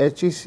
HEC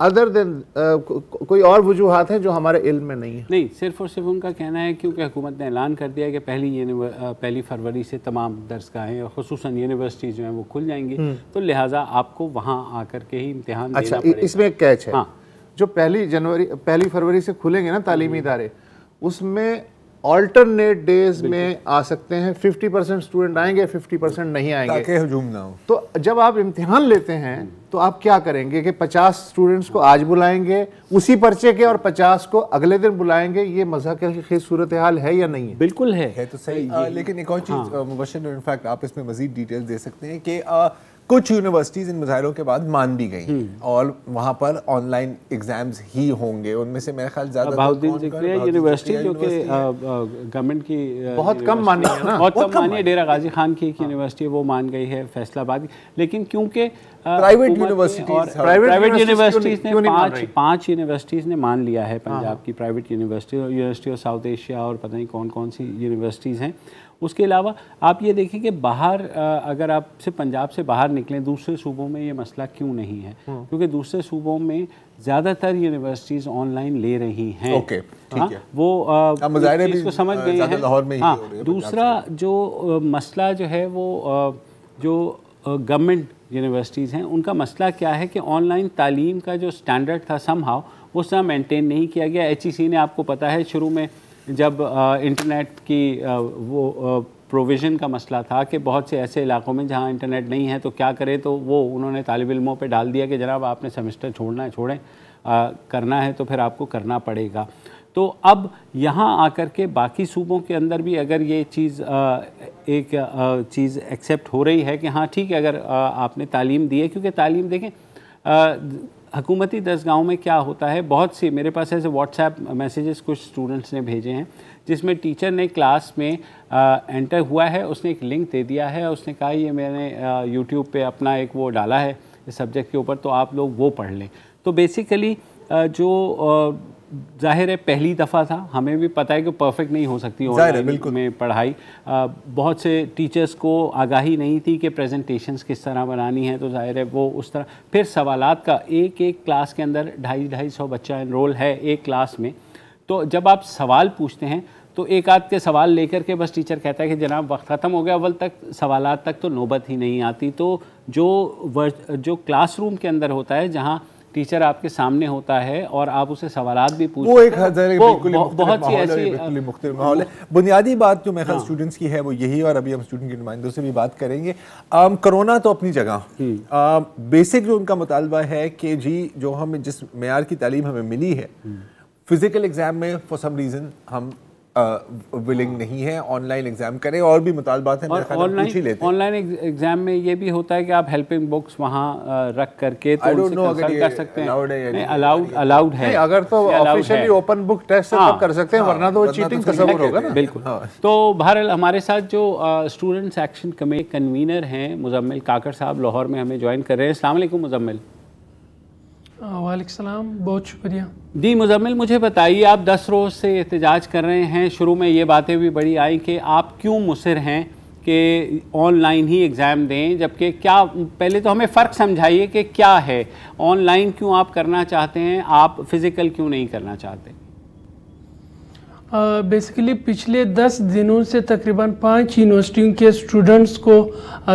other دین کوئی اور وجوہات ہیں جو ہمارے علم میں نہیں ہے؟ نہیں، صرف اور صرف ان کا کہنا ہے کیونکہ حکومت نے اعلان کر دیا کہ پہلی فروری سے تمام درسگاہیں اور خصوصاً یونیورسٹیز جو ہیں وہ کھل جائیں گی، تو لہٰذا آپ کو وہاں آ کر کے ہی امتحان دینا پڑے گا۔ اس میں ایک کیچ ہے، جو پہلی فروری سے کھلیں گے نا تعلیمی ادارے، اس میں آلٹرنیٹ ڈیز میں آ سکتے ہیں، 50% اسٹوڈنٹ آئیں گے، 50% نہیں آئیں گے، تاکہ ہجوم نہ ہو۔ تو جب آپ امتحان لیتے ہیں تو آپ کیا کریں گے کہ 50 اسٹوڈنٹس کو آج بلائیں گے اسی پرچے کے اور 50 کو اگلے دن بلائیں گے؟ یہ مضحکہ کی صورتحال ہے یا نہیں ہے؟ بالکل ہے تو صحیح، لیکن ایک اور چیز مبشر، انفیکٹ آپ اس میں مزید ڈیٹیل دے سکتے ہیں کہ کچھ یونیورسٹیز ان مظاہروں کے بعد مان بھی گئیں اور وہاں پر آن لائن ایگزامز ہی ہوں گے، ان میں سے میرے خیال زیادہ یونیورسٹی جو کہ گورنمنٹ کی بہت کم مانی ہے نا، بہت کم مانی ہے، ڈیرہ غازی خان کی ایک یونیورسٹی ہے وہ مان گئی ہے، فیصل آباد کی، لیکن کیونکہ پرائیویٹ یونیورسٹیز نے پانچ یونیورسٹیز نے مان لیا ہے، پنجاب کی private university of south Asia اور پتہ نہیں کون کون سی یونیورسٹیز ہیں۔ اس کے علاوہ آپ یہ دیکھیں کہ باہر اگر آپ سے پنجاب سے باہر نکلیں دوسرے صوبوں میں یہ مسئلہ کیوں نہیں ہے، کیونکہ دوسرے صوبوں میں زیادہ تر یونیورسٹیز آن لائن لے رہی ہیں، وہ اس کو سمجھ گئے ہیں۔ ہاں، دوسرا جو مسئلہ جو ہے وہ جو گورنمنٹ یونیورسٹیز ہیں ان کا مسئلہ کیا ہے کہ آن لائن تعلیم کا جو سٹینڈرڈ تھا سم ہاؤ وہ سب مینٹین نہیں کیا گیا۔ ایچ ای سی نے آپ کو پتہ ہے شروع میں جب انٹرنیٹ کی وہ پروویژن کا مسئلہ تھا کہ بہت سے ایسے علاقوں میں جہاں انٹرنیٹ نہیں ہے تو کیا کرے، تو وہ انہوں نے طالب علموں پہ ڈال دیا کہ جناب آپ نے سیمسٹر چھوڑنا ہے چھوڑیں، کرنا ہے تو پھر آپ کو کرنا پڑے گا۔ تو اب یہاں آ کر کے باقی صوبوں کے اندر بھی اگر یہ چیز ایک چیز ایکسیپٹ ہو رہی ہے کہ ہاں ٹھیک ہے اگر آپ نے تعلیم دی ہے، کیونکہ تعلیم دیکھیں حکومتی درسگاہوں میں کیا ہوتا ہے، بہت سی میرے پاس ایسے واٹس ایپ میسیجز کچھ اسٹوڈنٹس نے بھیجے ہیں جس میں ٹیچر نے کلاس میں انٹر ہوا ہے، اس نے ایک لنک دے دیا ہے، اس نے کہا یہ میں نے یوٹیوب پہ اپنا ایک وہ ڈالا ہے اس سبجیکٹ کے اوپر تو آپ لوگ وہ پڑھ لیں۔ تو بیسیکلی جو ظاہر ہے پہلی دفعہ تھا، ہمیں بھی پتہ ہے کہ پرفیکٹ نہیں ہو سکتی آن لائن میں پڑھائی، بہت سے ٹیچرز کو آگاہی نہیں تھی کہ پریزنٹیشنز کس طرح بنانی ہے، تو ظاہر ہے وہ اس طرح پھر سوالات کا ایک کلاس کے اندر 250-250 بچہ انرول ہے ایک کلاس میں، تو جب آپ سوال پوچھتے ہیں تو ایک آدھ کے سوال لے کر کے بس ٹیچر کہتا ہے کہ جناب وقت ختم ہو گیا، اول تک سوالات تک تو نوبت ہی نہیں آتی۔ تو جو کلاس روم کے اندر ہوتا ہے جہاں ٹیچر آپ کے سامنے ہوتا ہے اور آپ اسے سوالات بھی پوچھتے ہیں، وہ ایک بہت سی ایسی مختلف ماحول ہے۔ بنیادی بات جو میں خیال اسٹوڈنٹس کی ہے وہ یہی، اور ابھی ہم اسٹوڈنٹ کے نمائندوں سے بھی بات کریں گے۔ کرونا تو اپنی جگہ، بیسک جو ان کا مطالبہ ہے کہ جی جو ہمیں جس معیار کی تعلیم ہمیں ملی ہے، فزیکل ایگزام میں فار سم ریزن ہم ولنگ نہیں ہے، آن لائن ایگزام کریں، اور بھی مطالبات ہیں آن لائن ایگزام میں یہ بھی ہوتا ہے کہ آپ ہیلپنگ بکس وہاں رکھ کر کے تو ان سے کنسلٹ کر سکتے ہیں، الاؤڈ ہے، اگر تو آفیشلی اوپن بک ٹیسٹ تب کر سکتے ہیں، ورنہ تو وہ چیٹنگ تصور ہوگا نا۔ بالکل۔ تو بہرحال ہمارے ساتھ جو اسٹوڈنٹس ایکشن کمیٹی کنوینر ہیں مزمل کاکڑ صاحب لاہور میں ہمیں جوائن کر رہے ہیں۔ السلام علیکم مزمل۔ وعلیکم السلام، بہت شکریہ۔ جی مزمل، مجھے بتائیے آپ 10 روز سے احتجاج کر رہے ہیں، شروع میں یہ باتیں بھی بڑی آئیں کہ آپ کیوں مصر ہیں کہ آن لائن ہی ایگزام دیں، جبکہ کیا پہلے تو ہمیں فرق سمجھائیے کہ کیا ہے آن لائن کیوں آپ کرنا چاہتے ہیں، آپ فزیکل کیوں نہیں کرنا چاہتے؟ بیسیکلی پچھلے 10 دنوں سے تقریباً 5 یونیورسٹیوں کے اسٹوڈنٹس کو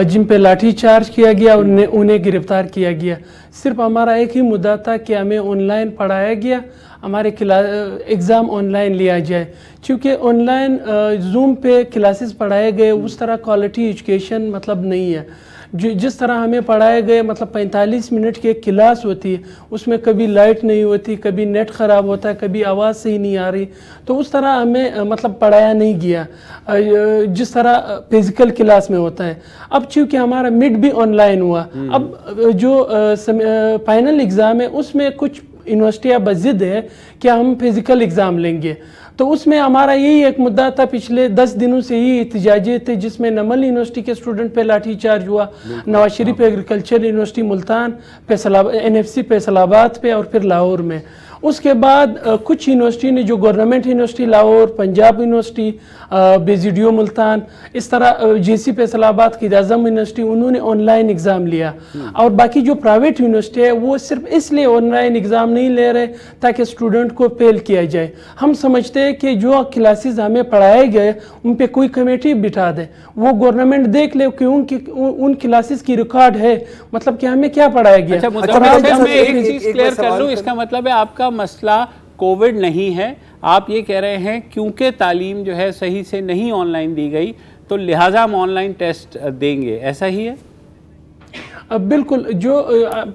جن پہ لاٹھی چارج کیا گیا انہیں گرفتار کیا گیا۔ صرف ہمارا ایک ہی مدعا تھا کہ ہمیں آن لائن پڑھایا گیا، ہمارے ایگزام آن لائن لیا جائے، چونکہ آن لائن زوم پہ کلاسز پڑھائے گئے، اس طرح کوالٹی ایجوکیشن مطلب نہیں ہے۔ جس طرح ہمیں پڑھائے گئے، مطلب 45 منٹ کی ایک کلاس ہوتی ہے، اس میں کبھی لائٹ نہیں ہوتی، کبھی نیٹ خراب ہوتا ہے، کبھی آواز صحیح نہیں آ رہی، تو اس طرح ہمیں مطلب پڑھایا نہیں گیا جس طرح فزیکل کلاس میں ہوتا ہے۔ اب چونکہ ہمارا مڈ بھی آن لائن ہوا، اب جو فائنل ایگزام ہے اس میں کچھ یونیورسٹیاں بضد ہے کہ ہم فزیکل ایگزام لیں گے، تو اس میں ہمارا یہی ایک مدعا تھا، پچھلے 10 دنوں سے یہی احتجاجیں تھے جس میں نمل یونیورسٹی کے اسٹوڈنٹ پہ لاٹھی چارج ہوا، Nawaz Sharif agriculture university Multan, NFC Faisalabad پہ، اور پھر لاہور میں. اس کے بعد کچھ یونیورسٹی نے جو government university Lahore, Punjab university, BZU Multan, اس طرح JC فیصل آباد، قائد اعظم یونیورسٹی، انہوں نے آن لائن ایگزام لیا. اور باقی جو پرائیویٹ یونیورسٹی ہے وہ صرف اس لیے آن لائن ایگزام نہیں لے رہے تاکہ اسٹوڈنٹ کو فیل کیا جائے. ہم سمجھتے ہیں کہ جو کلاسز ہمیں پڑھائے گئے ان پہ کوئی کمیٹی بٹھا دے، وہ گورنمنٹ دیکھ لے کہ ان کلاسز کی ریکارڈ ہے، مطلب کہ ہمیں کیا پڑھایا گیا. میں ایک چیز کلیئر کر لوں، اس کا مطلب ہے آپ کا مسئلہ کووڈ نہیں ہے، آپ یہ کہہ رہے ہیں کیونکہ تعلیم جو ہے صحیح سے نہیں آن لائن دی گئی تو لہٰذا ہم آن لائن ٹیسٹ دیں گے، ایسا ہی ہے؟ بالکل. جو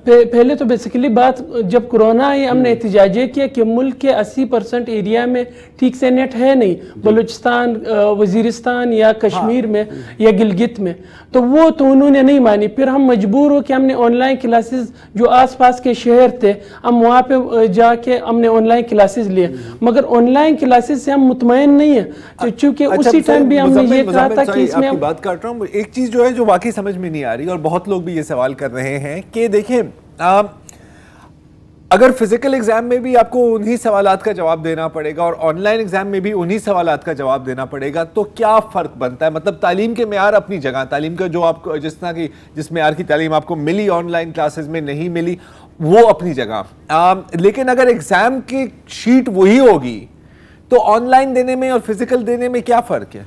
پہلے تو بیسیکلی بات جب کرونا آئی ہم نے احتجاجیں کیا کہ ملک کے 80% ایریا میں ٹھیک سے نیٹ ہے نہیں، بلوچستان، وزیرستان یا کشمیر میں یا گلگت میں، تو وہ تو انہوں نے نہیں مانی. پھر ہم مجبور ہو کہ ہم نے آن لائن کلاسز جو آس پاس کے شہر تھے ہم وہاں پہ جا کے ہم نے آن لائن کلاسز لیے، مگر آن لائن کلاسز سے ہم مطمئن نہیں ہیں چونکہ اسی ٹائم بھی ہم نے یہ کہا تھا کہ اس میں بات کر رہا ہوں. ایک چیز جو ہے جو واقعی سمجھ میں نہیں آ رہی اور بہت لوگ بھی یہ سوال کر رہے ہیں کہ دیکھیں اگر فزیکل ایگزام میں بھی آپ کو انہی سوالات کا جواب دینا پڑے گا اور آن لائن ایگزام میں بھی انہی سوالات کا جواب دینا پڑے گا تو کیا فرق بنتا ہے؟ مطلب تعلیم کے معیار اپنی جگہ، تعلیم کا جو آپ کو جس طرح کی جس معیار کی تعلیم آپ کو ملی آن لائن کلاسز میں نہیں ملی وہ اپنی جگہ، لیکن اگر ایگزام کی شیٹ وہی ہوگی تو آن لائن دینے میں اور فزیکل دینے میں کیا فرق ہے؟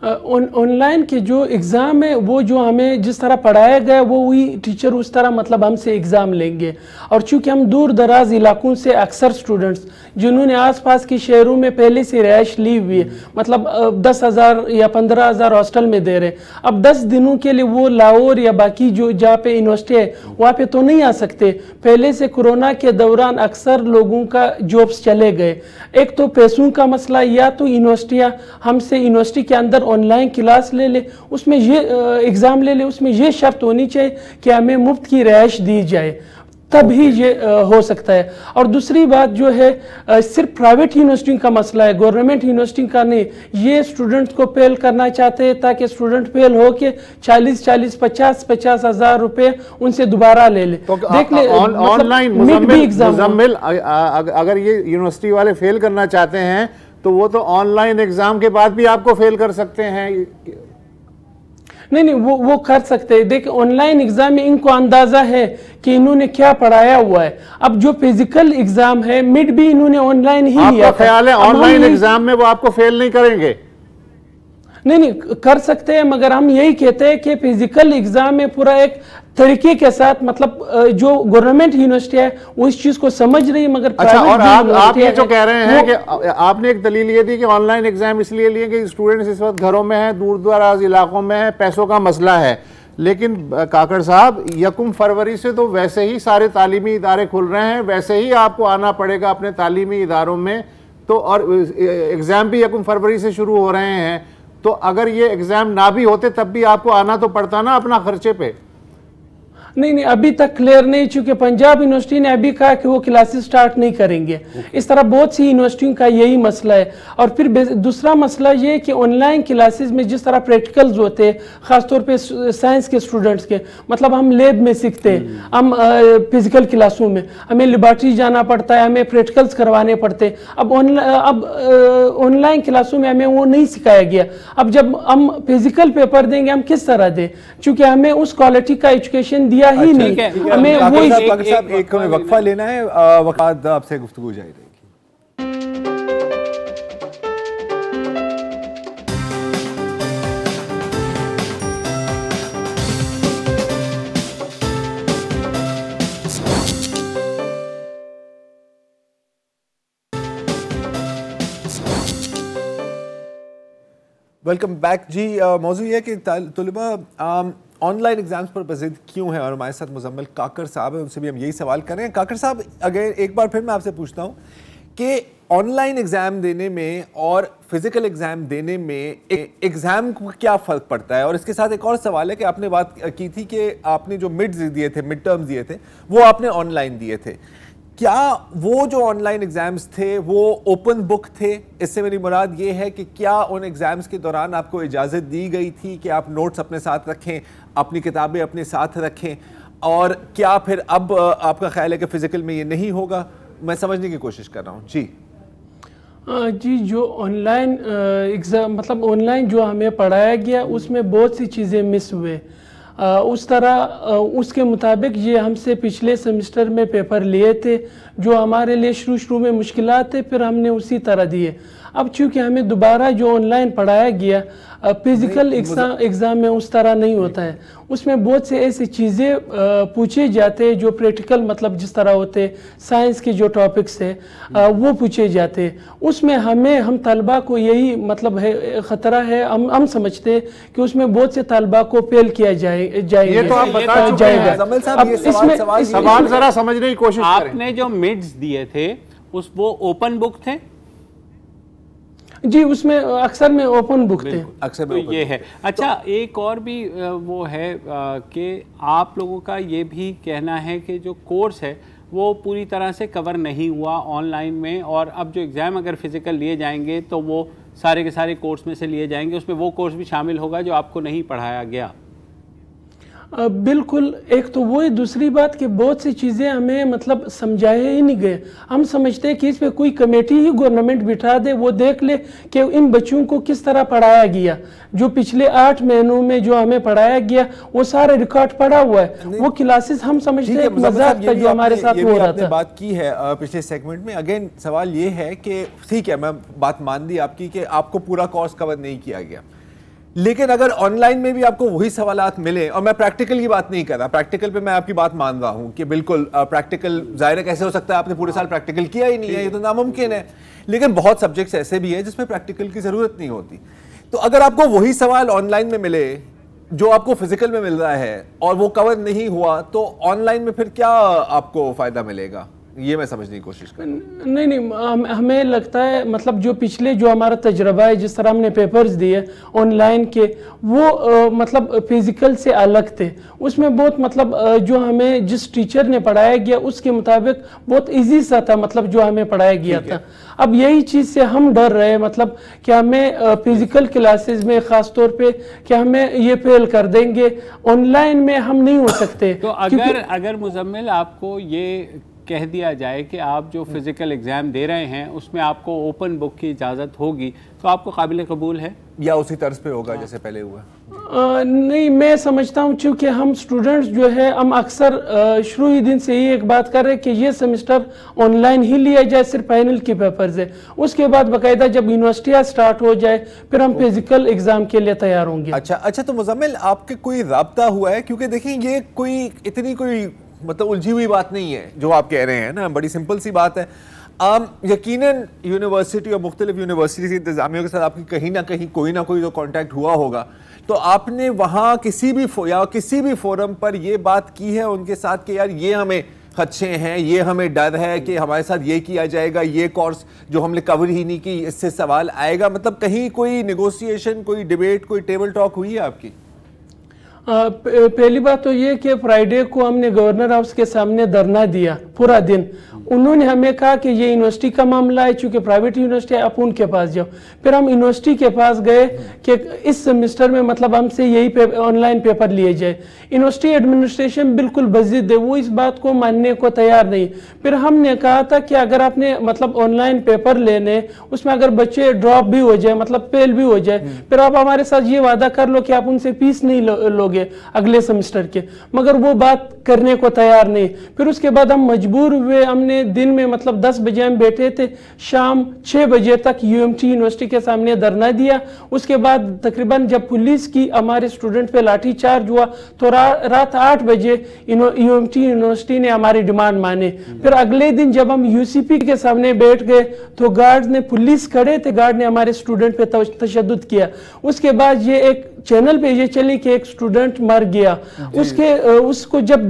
آن لائن کے جو ایگزام ہے وہ جو ہمیں جس طرح پڑھایا گیا وہ وہی ٹیچر اس طرح مطلب ہم سے ایگزام لیں گے. اور چونکہ ہم دور دراز علاقوں سے اکثر سٹوڈنٹس جنہوں نے آس پاس کے شہروں میں پہلے سے رہائش لی ہوئی ہے، مطلب 10,000 یا 15,000 ہاسٹل میں دے رہے، اب 10 دنوں کے لیے وہ لاہور یا باقی جو جہاں پہ یونیورسٹی ہے وہاں پہ تو نہیں آ سکتے. پہلے سے کورونا کے دوران اکثر لوگوں کا جابس چلے گئے. ایک تو پیسوں کا مسئلہ، یا تو یونیورسٹیاں ہم سے یونیورسٹی کے اندر آن لائن کلاس لے لے، اس میں یہ ایگزام لے لے، اس میں یہ شرط ہونی چاہیے کہ ہمیں مفت کی رہائش دی جائے، تب ہی یہ ہو سکتا ہے. اور دوسری بات جو ہے صرف پرائیویٹ یونیورسٹی کا مسئلہ ہے، گورنمنٹ یونیورسٹی کا نہیں. یہ اسٹوڈنٹ کو فیل کرنا چاہتے ہیں تاکہ اسٹوڈنٹ فیل ہو کے 40,000 ہزار روپے ان سے دوبارہ لے لے. دیکھ لیں آن لائن مزمل اگر یہ یونیورسٹی والے فیل کرنا چاہتے ہیں تو وہ تو آن لائن ایگزام کے بعد بھی آپ کو فیل کر سکتے ہیں. نہیں وہ کر سکتے ہیں. دیکھیں آن لائن ایگزام میں ان کو اندازہ ہے کہ انہوں نے کیا پڑھایا ہوا ہے. اب جو فزیکل ایگزام ہے مڈ بھی انہوں نے آن لائن ہی لیا. آپ کا خیال ہے آن لائن ایگزام میں وہ آپ کو فیل نہیں کریں گے؟ نہیں کر سکتے ہیں، مگر ہم یہی کہتے ہیں کہ فزیکل ایگزام میں پورا ایک طریقے کے ساتھ، مطلب جو گورنمنٹ یونیورسٹی ہے وہ اس چیز کو سمجھ رہی، مگر اور آپ یہ جو کہہ رہے ہیں کہ آپ نے ایک دلیل یہ دی کہ آن لائن ایگزام اس لیے لیے کہ اسٹوڈنٹس اس وقت گھروں میں ہیں، دور دراز علاقوں میں ہیں، پیسوں کا مسئلہ ہے. لیکن کاکڑ صاحب 1 فروری سے تو ویسے ہی سارے تعلیمی ادارے کھل رہے ہیں، ویسے ہی آپ کو آنا پڑے گا اپنے تعلیمی اداروں میں، تو اور ایگزام بھی 1 فروری سے شروع ہو رہے ہیں. تو اگر یہ ایگزام نہ بھی ہوتے تب بھی آپ کو آنا تو پڑتا نا اپنا خرچے پہ. نہیں ابھی تک کلیئر نہیں، چونکہ پنجاب یونیورسٹی نے ابھی کہا کہ وہ کلاسز سٹارٹ نہیں کریں گے. اس طرح بہت سی یونیورسٹیوں کا یہی مسئلہ ہے. اور پھر دوسرا مسئلہ یہ کہ آن لائن کلاسز میں جس طرح پریکٹیکلز ہوتے ہیں، خاص طور پہ سائنس کے اسٹوڈنٹس کے، مطلب ہم لیب میں سیکھتے ہیں، ہم فزیکل کلاسوں میں ہمیں لیبارٹری جانا پڑتا ہے، ہمیں پریکٹیکلز کروانے پڑتے ہیں. اب آن لائن کلاسوں میں ہمیں وہ نہیں سکھایا گیا. اب جب ہم فزیکل پیپر دیں گے ہم کس طرح دیں، چونکہ ہمیں اس کوالٹی کا ایجوکیشن دیا ہی نہیں. ہمیں ایک وقفہ لینا ہے، وقت آپ سے گفتگو جاری رہے گی. Welcome back. جی موضوع یہ ہے کہ طلباء آن لائن ایگزامز پر بزد کیوں ہیں، اور ہمارے ساتھ مزمل کاکڑ صاحب ہیں، ان سے بھی ہم یہی سوال کر رہے ہیں. کاکڑ صاحب اگر ایک بار پھر میں آپ سے پوچھتا ہوں کہ آن لائن ایگزام دینے میں اور فزیکل ایگزام دینے میں ایگزام کو کیا فرق پڑتا ہے؟ اور اس کے ساتھ ایک اور سوال ہے کہ آپ نے بات کی تھی کہ آپ نے جو مڈ ٹرمز دیے تھے وہ آپ نے آن لائن دیے تھے. کیا وہ جو آن لائن ایگزامز تھے وہ اوپن بک تھے؟ اس سے میری مراد یہ ہے کہ کیا ان ایگزامز کے دوران آپ کو اجازت دی گئی تھی کہ آپ نوٹس اپنے ساتھ رکھیں, اپنی کتابیں اپنے ساتھ رکھیں, اور کیا پھر اب آپ کا خیال ہے کہ فزیکل میں یہ نہیں ہوگا؟ میں سمجھنے کی کوشش کر رہا ہوں. جی جو آن لائن ایگزام مطلب آن لائن جو ہمیں پڑھایا گیا اس میں بہت سی چیزیں مس ہوئے. اس طرح اس کے مطابق یہ ہم سے پچھلے سیمسٹر میں پیپر لیے تھے جو ہمارے لیے شروع میں مشکلات تھے, پھر ہم نے اسی طرح دیے. اب چونکہ ہمیں دوبارہ جو آن لائن پڑھایا گیا فزیکل ایگزام میں اس طرح نہیں ہوتا ہے. اس میں بہت سے ایسی چیزیں پوچھے جاتے جو پریکٹیکل مطلب جس طرح ہوتے سائنس کے جو ٹاپکس ہیں وہ پوچھے جاتے. اس میں ہم طلبہ کو یہی مطلب ہے خطرہ ہے, ہم سمجھتے ہیں کہ اس میں بہت سے طلبہ کو فیل کیا جائے گا. سوال ذرا سمجھنے کی کوشش کریں. آپ نے جو مڈز دیے تھے وہ اوپن بک تھے؟ جی اس میں اکثر میں اوپن بک تھے. تو یہ ہے. اچھا ایک اور بھی وہ ہے کہ آپ لوگوں کا یہ بھی کہنا ہے کہ جو کورس ہے وہ پوری طرح سے کور نہیں ہوا آن لائن میں, اور اب جو ایگزام اگر فزیکل لیے جائیں گے تو وہ سارے کے سارے کورس میں سے لیے جائیں گے, اس میں وہ کورس بھی شامل ہوگا جو آپ کو نہیں پڑھایا گیا. بالکل. ایک تو وہی, دوسری بات کہ بہت سی چیزیں ہمیں مطلب سمجھائے ہی نہیں گئے. ہم سمجھتے ہیں کہ اس پہ کوئی کمیٹی ہی گورنمنٹ بٹھا دے, وہ دیکھ لے کہ ان بچوں کو کس طرح پڑھایا گیا. جو پچھلے 8 مہینوں میں جو ہمیں پڑھایا گیا وہ سارے ریکارڈ پڑا ہوا ہے. وہ کلاسز ہم سمجھتے ہیں مذاق تھا جو ہمارے ساتھ ہو رہا تھا. بات کی ہے پچھلے سیگمنٹ میں. اگین سوال یہ ہے کہ ٹھیک ہے میں بات مان دی آپ کی کہ آپ کو پورا کورس کور نہیں کیا گیا, لیکن اگر آن لائن میں بھی آپ کو وہی سوالات ملے, اور میں پریکٹیکل کی بات نہیں کر رہا, پریکٹیکل پہ میں آپ کی بات مان رہا ہوں کہ بالکل پریکٹیکل ظاہر ہے کیسے ہو سکتا ہے, آپ نے پورے سال پریکٹیکل کیا ہی نہیں ہے, یہ تو ناممکن ہے. لیکن بہت سبجیکٹس ایسے بھی ہیں جس میں پریکٹیکل کی ضرورت نہیں ہوتی. تو اگر آپ کو وہی سوال آن لائن میں ملے جو آپ کو فزیکل میں مل رہا ہے اور وہ کور نہیں ہوا, تو آن لائن میں پھر کیا آپ کو فائدہ ملے گا, یہ میں سمجھنے کی کوشش کر رہا ہوں. نہیں, ہمیں لگتا ہے مطلب جو پچھلے جو ہمارا تجربہ ہے جس طرح ہم نے پیپرز دیے آن لائن کے, وہ مطلب فزیکل سے الگ تھے. اس میں بہت مطلب جو ہمیں جس ٹیچر نے پڑھایا گیا اس کے مطابق بہت ایزی سا تھا مطلب جو ہمیں پڑھایا گیا تھا. اب یہی چیز سے ہم ڈر رہے مطلب کہ ہمیں فزیکل کلاسز میں خاص طور پہ کہ ہمیں یہ فیل کر دیں گے, آن لائن میں ہم نہیں ہو سکتے. تو اگر مزمل آپ کو یہ کہہ دیا جائے کہ آپ جو فزیکل ایگزام دے رہے ہیں اس میں آپ کو اوپن بک کی اجازت ہوگی, تو آپ کو قابل قبول ہے یا اسی طرز پہ ہوگا جیسے پہلے ہوا؟ نہیں, میں سمجھتا ہوں چونکہ ہم سٹوڈنٹس جو ہے ہم اکثر شروع ہی دن سے ہی ایک بات کر رہے کہ یہ سیمسٹر آن لائن ہی لیا جائے, صرف فائنل کی پیپرز ہے. اس کے بعد باقاعدہ جب یونیورسٹیاں سٹارٹ ہو جائے پھر ہم فزیکل ایگزام کے لیے تیار ہوں گے. اچھا تو مزمل آپ کے کوئی رابطہ ہوا ہے؟ کیونکہ دیکھیں یہ کوئی اتنی کوئی مطلب الجھی ہوئی بات نہیں ہے جو آپ کہہ رہے ہیں نا, بڑی سمپل سی بات ہے. یقیناً یونیورسٹی اور مختلف یونیورسٹی انتظامیوں کے ساتھ آپ کی کہیں نہ کہیں کوئی نہ کوئی تو کانٹیکٹ ہوا ہوگا, تو آپ نے وہاں کسی بھی فورم پر یہ بات کی ہے ان کے ساتھ کہ یار یہ ہمیں خدشے ہیں, یہ ہمیں ڈر ہے کہ ہمارے ساتھ یہ کیا جائے گا, یہ کورس جو ہم نے کور ہی نہیں کی اس سے سوال آئے گا, مطلب کہیں کوئی نیگوسیشن, کوئی ڈیبیٹ, کوئی ٹیبل ٹاک ہوئی ہے آپ کی؟ پہلی بات تو یہ کہ فرائیڈے کو ہم نے گورنر ہاؤس کے سامنے دھرنا دیا پورا دن. انہوں نے ہمیں کہا کہ یہ یونیورسٹی کا معاملہ ہے, چونکہ پرائیویٹ یونیورسٹی ہے, آپ ان کے پاس جاؤ. پھر ہم یونیورسٹی کے پاس گئے کہ اس سیمسٹر میں مطلب ہم سے یہی آن لائن پیپر لیے جائے. یونیورسٹی ایڈمنسٹریشن بالکل بضد ہے, وہ اس بات کو ماننے کو تیار نہیں. پھر ہم نے کہا تھا کہ اگر آپ نے مطلب آن لائن پیپر لینے, اس میں اگر بچے ڈراپ بھی ہو جائے مطلب فیل بھی ہو جائے, پھر آپ ہمارے ساتھ یہ وعدہ کر لو کہ آپ ان سے فیس نہیں لوگے اگلے سیمسٹر کے. مگر وہ بات کرنے کو تیار نہیں. پھر اس کے بعد ہم مجبور ہوئے, ہم نے دن میں مطلب 10 بجے ہم بیٹھے تھے, شام 6 بجے تک UMT یونیورسٹی کے سامنے دھرنا دیا. اس کے بعد تقریباً جب پولیس کی ہمارے اسٹوڈنٹ پہ لاٹھی چارج ہوا تو رات 8 بجے UMT یونیورسٹی نے ہماری ڈیمانڈ مانے. پھر اگلے دن جب ہم UCP کے سامنے بیٹھ گئے تو گارڈ نے, پولیس کھڑے تھے, گارڈ نے ہمارے اسٹوڈنٹ پہ تشدد کیا. اس کے بعد یہ ایک چینل پہ یہ چلی کہ ایک اسٹوڈنٹ مر گیا. اس کو جب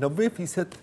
90%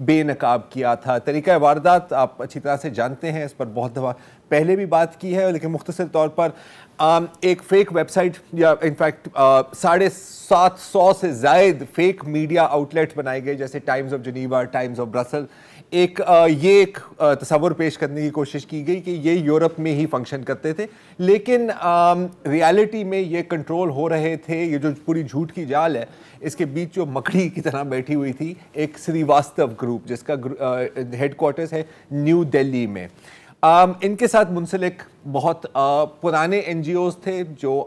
بے نقاب کیا تھا. طریقہ واردات آپ اچھی طرح سے جانتے ہیں, اس پر بہت دفعہ پہلے بھی بات کی ہے, لیکن مختصر طور پر ایک فیک ویب سائٹ یا انفیکٹ 750 سے زائد فیک میڈیا آؤٹ لیٹ بنائے گئے, جیسے Times of Geneva, Times of Brussels. یہ ایک تصور پیش کرنے کی کوشش کی گئی کہ یہ یورپ میں ہی فنکشن کرتے تھے, لیکن ریالٹی میں یہ کنٹرول ہو رہے تھے. یہ جو پوری جھوٹ کی جال ہے, اس کے بیچ جو مکڑی کی طرح بیٹھی ہوئی تھی ایک سریواستو گروپ, جس کا ہیڈ کوارٹرز ہے نیو دہلی میں. ان کے ساتھ منسلک بہت پرانے این جی اوز تھے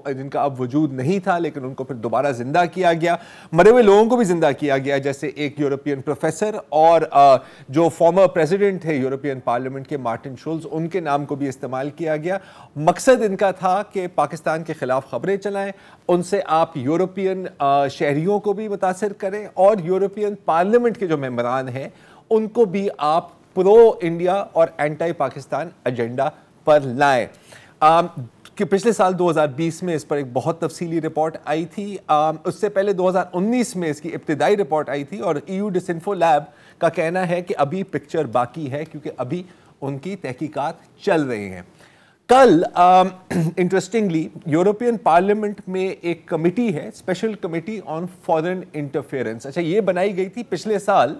جن کا اب وجود نہیں تھا, لیکن ان کو پھر دوبارہ زندہ کیا گیا. مرے ہوئے لوگوں کو بھی زندہ کیا گیا, جیسے ایک یورپین پروفیسر اور جو فارمر پریزیڈنٹ تھے یورپین پارلیمنٹ کے مارٹن شولز, ان کے نام کو بھی استعمال کیا گیا. مقصد ان کا تھا کہ پاکستان کے خلاف خبریں چلائیں, ان سے آپ یورپین شہریوں کو بھی متاثر کریں اور یورپین پارلیمنٹ کے جو ممبران ہیں ان کو بھی آپ پرو انڈیا اور اینٹائی پاکستان ایجنڈا پر لائیں. کہ پچھلے سال 2020 میں اس پر ایک بہت تفصیلی رپورٹ آئی تھی. اس سے پہلے 2019 میں اس کی ابتدائی رپورٹ آئی تھی, اور EU ڈسانفو لیب کا کہنا ہے کہ ابھی پکچر باقی ہے کیونکہ ابھی ان کی تحقیقات چل رہی ہیں. کل انٹرسٹنگلی یورپین پارلیمنٹ میں ایک کمیٹی ہے, special committee on foreign interference. اچھا, یہ بنائی گئی تھی پچھلے سال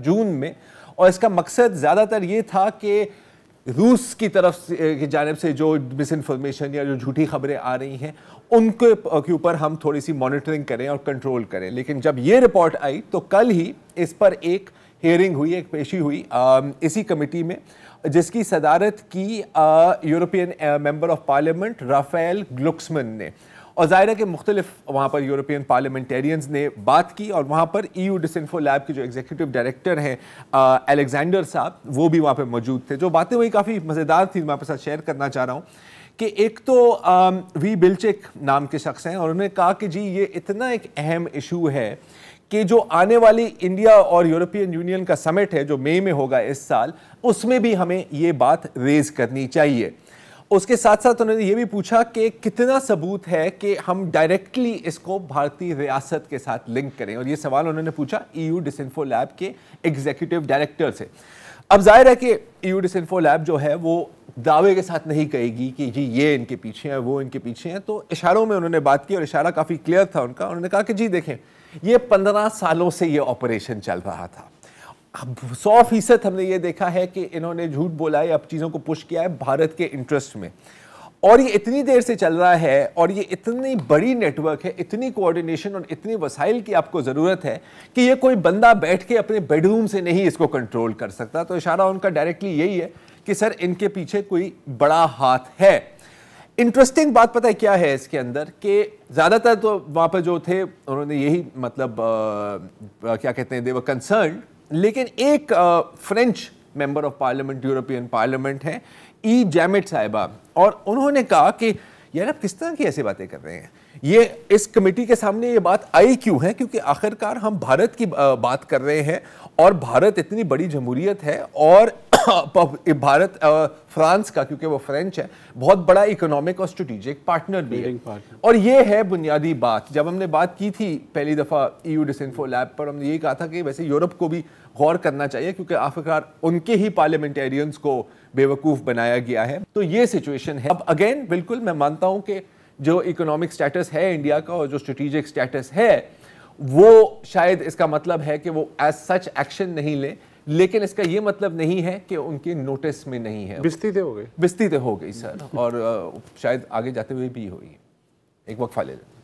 جون میں, اور اس کا مقصد زیادہ تر یہ تھا کہ روس کی طرف کی جانب سے جو مس انفارمیشن یا جو جھوٹی خبریں آ رہی ہیں ان کے اوپر ہم تھوڑی سی مانیٹرنگ کریں اور کنٹرول کریں. لیکن جب یہ رپورٹ آئی تو کل ہی اس پر ایک ہیئرنگ ہوئی, ایک پیشی ہوئی اسی کمیٹی میں, جس کی صدارت کی یورپین ممبر آف پارلیمنٹ رافائل گلوکسمن نے. اور ظاہر ہے کہ مختلف وہاں پر یورپین پارلیمنٹیرینز نے بات کی, اور وہاں پر EU ڈسانفو لیب کے جو ایگزیکٹو ڈائریکٹر ہیں الیگزینڈر صاحب, وہ بھی وہاں پہ موجود تھے. جو باتیں وہی کافی مزیدار تھیں, میں آپ کے ساتھ شیئر کرنا چاہ رہا ہوں. کہ ایک تو وی بلچک نام کے شخص ہیں, اور انہوں نے کہا کہ جی یہ اتنا ایک اہم ایشو ہے کہ جو آنے والی انڈیا اور یورپین یونین کا سمٹ ہے جو مئی میں ہوگا اس سال, اس میں بھی ہمیں یہ بات ریز کرنی چاہیے. اس کے ساتھ ساتھ انہوں نے یہ بھی پوچھا کہ کتنا ثبوت ہے کہ ہم ڈائریکٹلی اس کو بھارتی ریاست کے ساتھ لنک کریں, اور یہ سوال انہوں نے پوچھا EU ڈسانفو لیب کے ایگزیکٹو ڈائریکٹر سے. اب ظاہر ہے کہ EU ڈسانفو لیب جو ہے وہ دعوے کے ساتھ نہیں کہے گی کہ جی یہ ان کے پیچھے ہیں, وہ ان کے پیچھے ہیں. تو اشاروں میں انہوں نے بات کی, اور اشارہ کافی کلیئر تھا ان کا. انہوں نے کہا کہ جی دیکھیں, یہ 15 سالوں سے یہ آپریشن چل رہا تھا. 100% ہم نے یہ دیکھا ہے کہ انہوں نے جھوٹ بولا ہے, اب چیزوں کو پش کیا ہے بھارت کے انٹرسٹ میں, اور یہ اتنی دیر سے چل رہا ہے, اور یہ اتنی بڑی نیٹ ورک ہے, اتنی کوآرڈینیشن اور اتنی وسائل کی آپ کو ضرورت ہے کہ یہ کوئی بندہ بیٹھ کے اپنے بیڈ روم سے نہیں اس کو کنٹرول کر سکتا. تو اشارہ ان کا ڈائریکٹلی یہی ہے کہ سر ان کے پیچھے کوئی بڑا ہاتھ ہے. انٹرسٹنگ بات پتہ ہے کیا ہے اس کے اندر, کہ زیادہ تر تو وہاں پہ جو تھے انہوں نے یہی مطلب کیا کہتے ہیں, دے ور کنسرنڈ. لیکن ایک French member of parliament European parliament ہیں ای جیمٹ صاحبہ, اور انہوں نے کہا کہ یار آپ کس طرح کی ایسی باتیں کر رہے ہیں, یہ اس کمیٹی کے سامنے یہ بات آئی کیوں ہے, کیونکہ آخرکار ہم بھارت کی بات کر رہے ہیں, اور بھارت اتنی بڑی جمہوریت ہے, اور بھارت فرانس کا, کیونکہ وہ فرینچ ہے, بہت بڑا اکنامک اور اسٹریٹجک پارٹنر بھی ہے. اور یہ ہے بنیادی بات. جب ہم نے بات کی تھی پہلی دفعہ EU ڈسانفو لیب پر, ہم نے یہی کہا تھا کہ ویسے یورپ کو بھی غور کرنا چاہیے, کیونکہ آخرکار ان کے ہی پارلیمنٹیرینز کو بیوقوف بنایا گیا ہے. تو یہ سچویشن ہے. اب اگین بالکل میں مانتا ہوں کہ جو اکنامک سٹیٹس ہے انڈیا کا, اور جو اسٹریٹجک سٹیٹس ہے, وہ شاید اس کا مطلب ہے کہ وہ ایز سچ ایکشن نہیں لیں, لیکن اس کا یہ مطلب نہیں ہے کہ ان کے نوٹس میں نہیں ہے. بستیتے ہو گئی, بستیتے ہو گئی سر, اور شاید آگے جاتے ہوئے بھی ہوئی. ایک وقفہ لے لیں.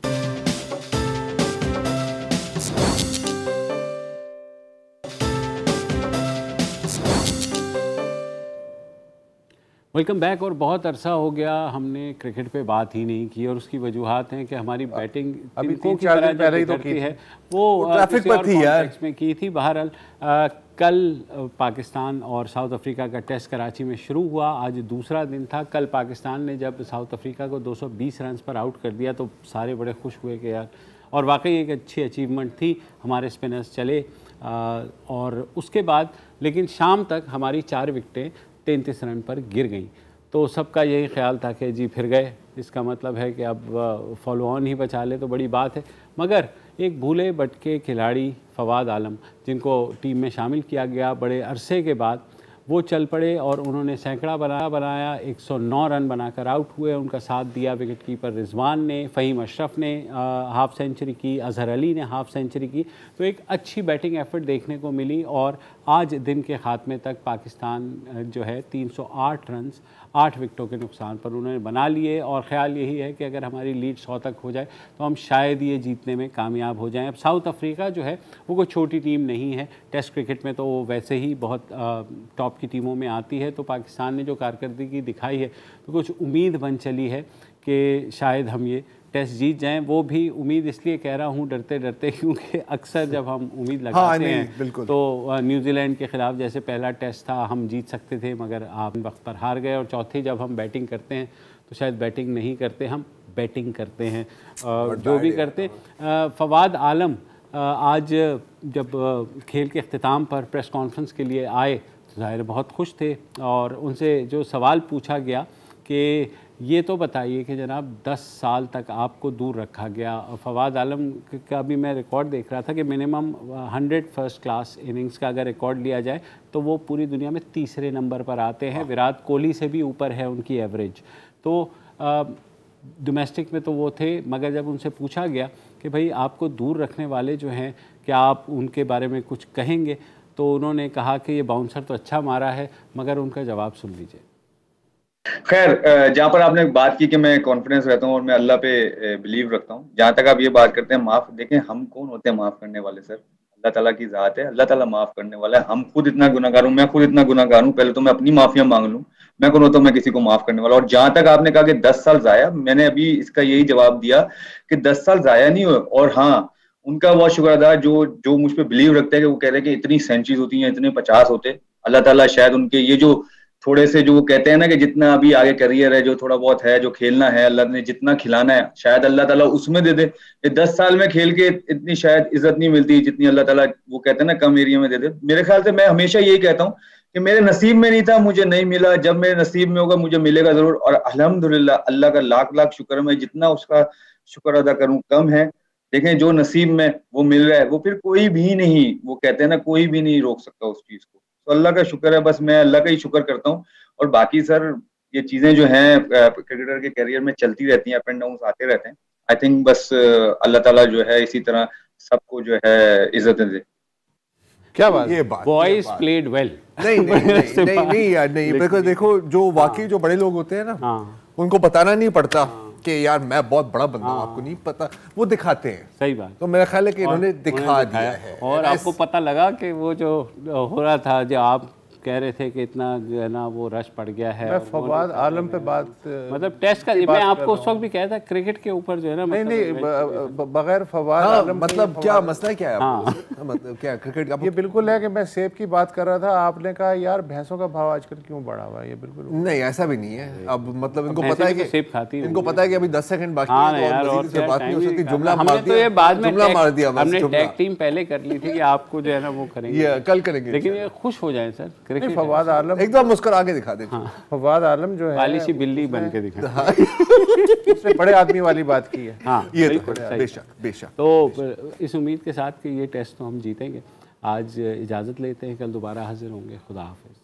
Welcome back. اور بہت عرصہ ہو گیا ہم نے کرکٹ پہ بات ہی نہیں کی, اور اس کی وجوہات ہیں کہ ہماری بیٹنگ ابھی 3-4 دن پہلے ہی تو کی ہے, وہ ٹریفک پر تھی یار میں کی تھی. بہرحال کل پاکستان اور ساؤتھ افریقہ کا ٹیسٹ کراچی میں شروع ہوا, آج دوسرا دن تھا. کل پاکستان نے جب ساؤتھ افریقہ کو 220 رنز پر آؤٹ کر دیا تو سارے بڑے خوش ہوئے کہ یار, اور واقعی ایک اچھی اچیومنٹ تھی, ہمارے اسپنرز چلے. اور اس کے بعد لیکن شام تک ہماری 4 وکٹیں 33 رن پر گر گئیں. تو سب کا یہی خیال تھا کہ جی پھر گئے, اس کا مطلب ہے کہ اب فالو آن ہی بچا لے تو بڑی بات ہے. مگر ایک بھولے بٹکے کھلاڑی فواد عالم، جن کو ٹیم میں شامل کیا گیا بڑے عرصے کے بعد، وہ چل پڑے اور انہوں نے سینکڑا بنایا، 109 رن بنا کر آؤٹ ہوئے. ان کا ساتھ دیا وکٹ کیپر رضوان نے، فہیم اشرف نے ہاف سینچری کی، اظہر علی نے ہاف سینچری کی. تو ایک اچھی بیٹنگ ایفرٹ دیکھنے کو ملی اور آج دن کے خاتمے تک پاکستان جو ہے 308 رنز 8 وکٹوں کے نقصان پر انہوں نے بنا لیے. اور خیال یہی ہے کہ اگر ہماری لیڈ 100 تک ہو جائے تو ہم شاید یہ جیتنے میں کامیاب ہو جائیں. اب ساؤتھ افریقہ جو ہے وہ کوئی چھوٹی ٹیم نہیں ہے، ٹیسٹ کرکٹ میں تو وہ ویسے ہی بہت ٹاپ کی ٹیموں میں آتی ہے. تو پاکستان نے جو کارکردگی دکھائی ہے تو کچھ امید بن چلی ہے کہ شاید ہم یہ ٹیسٹ جیت جائیں. وہ بھی امید اس لیے کہہ رہا ہوں ڈرتے ڈرتے، کیونکہ اکثر جب ہم امید لگاتے ہیں تو نیوزی لینڈ کے خلاف جیسے پہلا ٹیسٹ تھا ہم جیت سکتے تھے مگر آپ وقت پر ہار گئے، اور چوتھی جب ہم بیٹنگ کرتے ہیں تو شاید بیٹنگ نہیں کرتے، ہم بیٹنگ کرتے ہیں. جو بھی کرتے فواد عالم آج جب کھیل کے اختتام پر پریس کانفرنس کے لیے آئے تو ظاہر بہت خوش تھے، اور ان سے جو سوال پوچھا گیا کہ یہ تو بتائیے کہ جناب 10 سال تک آپ کو دور رکھا گیا. فواد عالم کا بھی میں ریکارڈ دیکھ رہا تھا کہ منیمم 100 فرسٹ کلاس اننگز کا اگر ریکارڈ لیا جائے تو وہ پوری دنیا میں تیسرے نمبر پر آتے ہیں. وراٹ کوہلی سے بھی اوپر ہے ان کی ایوریج. تو ڈومیسٹک میں تو وہ تھے، مگر جب ان سے پوچھا گیا کہ بھئی آپ کو دور رکھنے والے جو ہیں کیا آپ ان کے بارے میں کچھ کہیں گے، تو انہوں نے کہا کہ یہ باؤنسر تو اچھا مارا ہے، مگر ان کا جواب سن لیجئے. خیر، جہاں پر آپ نے بات کی کہ میں کانفیڈنس رہتا ہوں اور میں اللہ پہ بلیو رکھتا ہوں، جہاں تک آپ یہ بات کرتے ہیں معاف، دیکھیں ہم کون ہوتے ہیں معاف کرنے والے؟ سر اللہ تعالیٰ کی ذات ہے، اللہ تعالیٰ معاف کرنے والا ہے. ہم خود اتنا گناہ گار ہوں، میں خود اتنا گناہ گار ہوں، پہلے تو میں اپنی معافیاں مانگ لوں. میں کون ہوتا ہوں میں کسی کو معاف کرنے والا؟ اور جہاں تک آپ نے کہا کہ 10 سال ضائع، میں نے ابھی اس کا یہی جواب دیا کہ 10 سال ضائع نہیں ہوئے. اور ہاں، ان کا بہت شکر ادا جو مجھ پہ بلیو رکھتے ہیں کہ وہ کہہ رہے ہیں کہ اتنی سینچریز ہوتی ہیں، اتنے 50 ہوتے. اللہ تعالیٰ شاید ان کے یہ جو تھوڑے سے جو وہ کہتے ہیں نا کہ جتنا ابھی آگے کریئر ہے، جو تھوڑا بہت ہے، جو کھیلنا ہے، اللہ نے جتنا کھلانا ہے شاید اللہ تعالیٰ اس میں دے دے. یہ 10 سال میں کھیل کے اتنی شاید عزت نہیں ملتی جتنی اللہ تعالیٰ وہ کہتے ہیں نا کم ایریا میں دے دے. میرے خیال سے میں ہمیشہ یہی کہتا ہوں کہ میرے نصیب میں نہیں تھا، مجھے نہیں ملا. جب میرے نصیب میں ہوگا مجھے ملے گا ضرور. اور الحمدللہ اللہ کا لاکھ لاکھ شکر ہے، میں جتنا اس کا شکر ادا کروں کم ہے. دیکھیں جو نصیب میں وہ مل رہا ہے وہ پھر کوئی بھی نہیں، وہ کہتے ہیں نا کوئی بھی نہیں روک سکتا اس چیز کو. تو اللہ کا شکر ہے، بس میں اللہ کا ہی شکر کرتا ہوں. اور باقی سر یہ چیزیں جو ہیں کرکٹر کے کیریئر میں چلتی رہتی ہیں، اپ اینڈ ڈاؤنس آتے رہتے ہیں. آئی تھنک بس اللہ تعالیٰ جو ہے اسی طرح سب کو جو ہے عزتیں دے. کیا بات، یہ بات بوائز پلیڈ ویل. نہیں بالکل. دیکھو جو واقعی جو بڑے لوگ ہوتے ہیں نا، ان کو بتانا نہیں پڑتا کہ یار میں بہت بڑا بندہ ہوں، آپ کو نہیں پتا، وہ دکھاتے ہیں. صحیح بات. تو میرا خیال ہے کہ انہوں نے دکھا دیا ہے. اور آپ کو پتہ لگا کہ وہ جو ہو رہا تھا، جو آپ کہہ رہے تھے کہ اتنا جو ہے نا وہ رش پڑ گیا ہے. میں فواد عالم پہ بات مطلب ٹیسٹ کا میں آپ کو اس وقت بھی کہا تھا کرکٹ کے اوپر جو ہے نا، نہیں بغیر فواد عالم مطلب کیا مسئلہ کیا ہے؟ مطلب کیا کرکٹ کا یہ بالکل ہے کہ میں سیب کی بات کر رہا تھا، آپ نے کہا یار بھینسوں کا بھاؤ آج کل کیوں بڑھا ہوا ہے. یہ بالکل نہیں، ایسا بھی نہیں ہے. اب مطلب ان کو پتا ہے کہ سیب کھاتی ہے، ان کو پتا ہے کہ ابھی 10 سیکنڈ باقی ہے اور مزید سے بات نہیں ہو سکتی. جملہ ہم نے تو یہ بعد میں جملہ مار دیا، ہم نے ٹیگ ٹیم پہلے کر لی تھی کہ آپ کو جو ہے نا وہ کریں گے، کل کریں گے. لیکن یہ خوش ہو جائیں سر کرکٹ. فواد عالم ایک دم مسکرا کے دکھا دیتے. فواد عالم جو ہے پالیسی بلی بن کے دکھا، اس نے بڑے آدمی والی بات کی ہے. ہاں یہ تو بے شک بے شک. تو اس امید کے ساتھ کہ یہ ٹیسٹ تو ہم جیتیں گے. آج اجازت لیتے ہیں، کل دوبارہ حاضر ہوں گے. خدا حافظ.